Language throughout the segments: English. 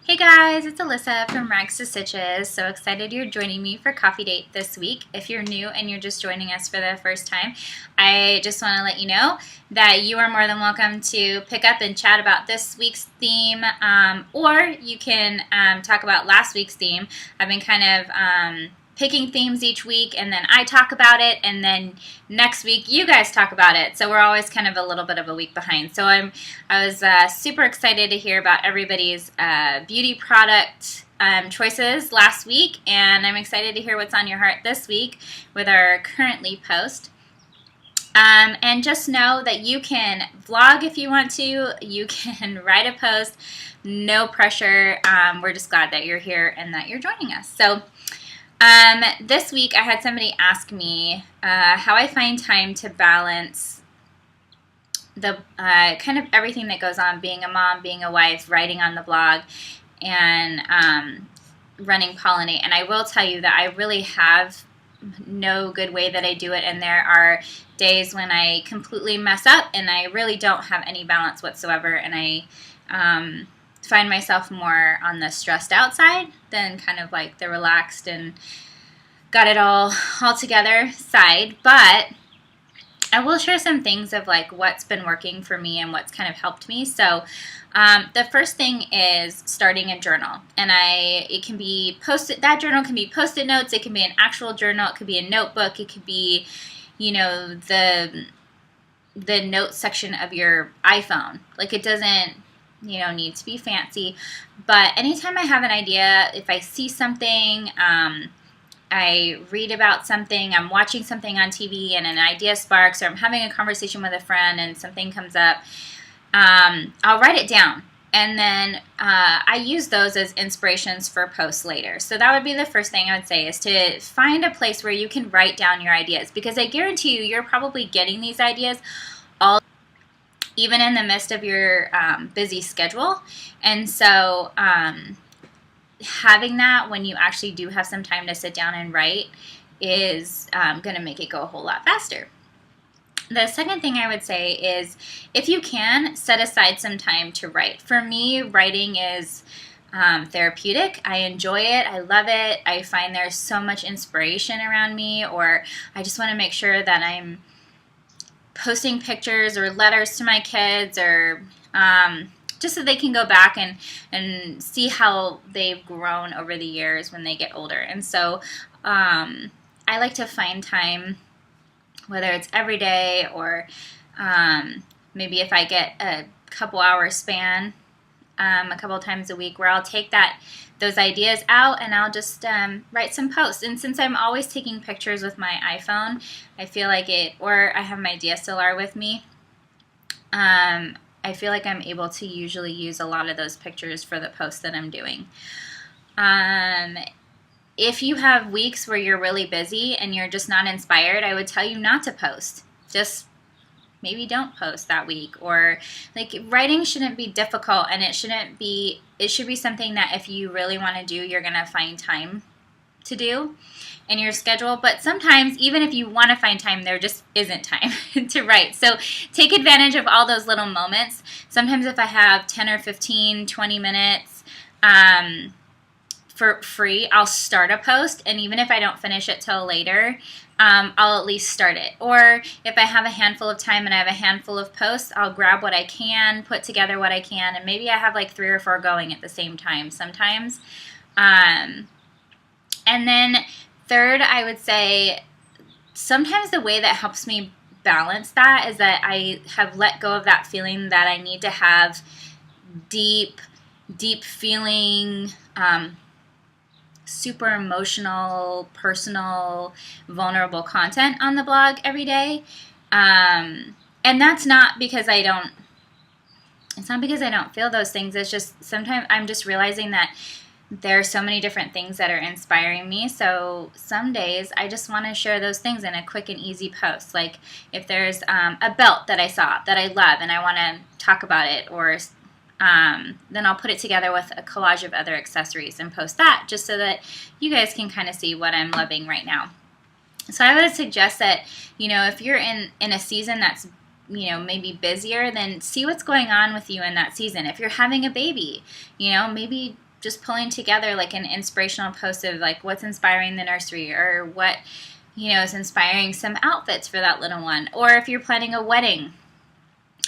Hey guys, it's Alyssa from Rags to Stitches. So excited you're joining me for Coffee Date this week. If you're new and you're just joining us for the first time, I just want to let you know that you are more than welcome to pick up and chat about this week's theme, or you can talk about last week's theme. I've been kind of picking themes each week, and then I talk about it, and then next week you guys talk about it. So we're always kind of a little bit of a week behind. So I was super excited to hear about everybody's beauty product choices last week, and I'm excited to hear what's on your heart this week with our currently post. And just know that you can vlog if you want to. You can write a post. No pressure. We're just glad that you're here and that you're joining us. So this week I had somebody ask me how I find time to balance the kind of everything that goes on, being a mom, being a wife, writing on the blog, and running Pollinate. And I will tell you that I really have no good way that I do it, and there are days when I completely mess up and I really don't have any balance whatsoever, and I find myself more on the stressed out side than kind of like the relaxed and got it all together side. But I will share some things of like what's been working for me and what's kind of helped me. So the first thing is starting a journal, and it can be posted. That journal can be Post-it notes. It can be an actual journal. It could be a notebook. It could be, you know, the notes section of your iPhone. Like, it doesn't, you know, need to be fancy. But anytime I have an idea, if I see something, I read about something, I'm watching something on TV and an idea sparks, or I'm having a conversation with a friend and something comes up, I'll write it down. And then I use those as inspirations for posts later. So that would be the first thing I would say, is to find a place where you can write down your ideas, because I guarantee you, you're probably getting these ideas all, even in the midst of your busy schedule. And so having that when you actually do have some time to sit down and write is going to make it go a whole lot faster. The second thing I would say is, if you can, set aside some time to write. For me, writing is therapeutic. I enjoy it. I love it. I find there's so much inspiration around me, or I just want to make sure that I'm posting pictures or letters to my kids, or just so they can go back and see how they've grown over the years when they get older. And so I like to find time, whether it's every day or maybe if I get a couple hour span a couple times a week, where I'll take those ideas out and I'll just write some posts. And since I'm always taking pictures with my iPhone, I feel like or I have my DSLR with me, I feel like I'm able to usually use a lot of those pictures for the posts that I'm doing. If you have weeks where you're really busy and you're just not inspired, I would tell you not to post. Just maybe don't post that week. Or, like, writing shouldn't be difficult, and it should be something that if you really want to do, you're going to find time to do in your schedule. But sometimes, even if you want to find time, there just isn't time to write. So take advantage of all those little moments. Sometimes if I have 10 or 15, 20 minutes for free, I'll start a post, and even if I don't finish it till later, I'll at least start it. Or if I have a handful of time and I have a handful of posts, I'll grab what I can, put together what I can, and maybe I have like 3 or 4 going at the same time sometimes. And then third, I would say sometimes the way that helps me balance that is that I have let go of that feeling that I need to have deep feeling, super emotional, personal, vulnerable content on the blog every day. And that's not because it's not because I don't feel those things. It's just sometimes I'm just realizing that there are so many different things that are inspiring me. So some days I just want to share those things in a quick and easy post. Like if there's a belt that I saw that I love and I want to talk about it, or then I'll put it together with a collage of other accessories and post that, just so that you guys can kind of see what I'm loving right now. So I would suggest that, you know, if you're in a season that's, you know, maybe busier, then see what's going on with you in that season. If you're having a baby, you know, maybe just pulling together like an inspirational post of like what's inspiring the nursery, or what, you know, is inspiring some outfits for that little one. Or if you're planning a wedding,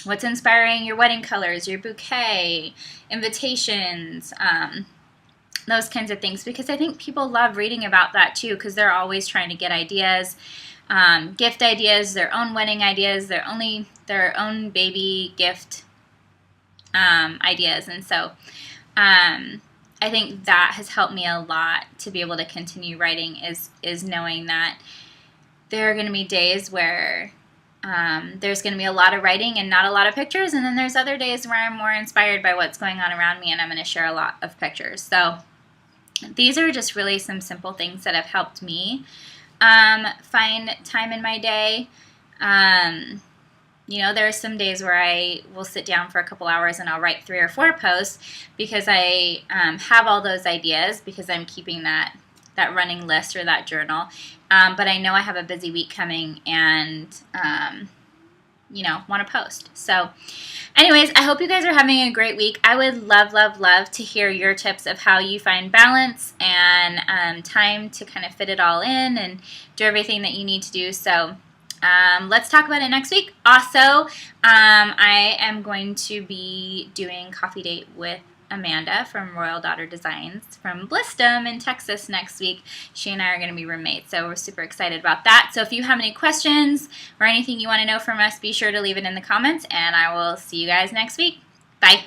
what's inspiring your wedding colors, your bouquet, invitations, those kinds of things. Because I think people love reading about that too, because they're always trying to get ideas, gift ideas, their own wedding ideas, their own baby gift ideas. And so I think that has helped me a lot to be able to continue writing, is knowing that there are going to be days where there's going to be a lot of writing and not a lot of pictures, and then there's other days where I'm more inspired by what's going on around me and I'm going to share a lot of pictures. So these are just really some simple things that have helped me find time in my day. You know, there are some days where I will sit down for a couple hours and I'll write 3 or 4 posts because I have all those ideas, because I'm keeping that running list or that journal. But I know I have a busy week coming and, you know, want to post. So anyways, I hope you guys are having a great week. I would love, love, love to hear your tips of how you find balance and time to kind of fit it all in and do everything that you need to do. So let's talk about it next week. Also, I am going to be doing Coffee Date with Amanda from Royal Daughter Designs from Blistum in Texas next week. She and I are going to be roommates, so we're super excited about that. So if you have any questions or anything you want to know from us, be sure to leave it in the comments, and I will see you guys next week. Bye.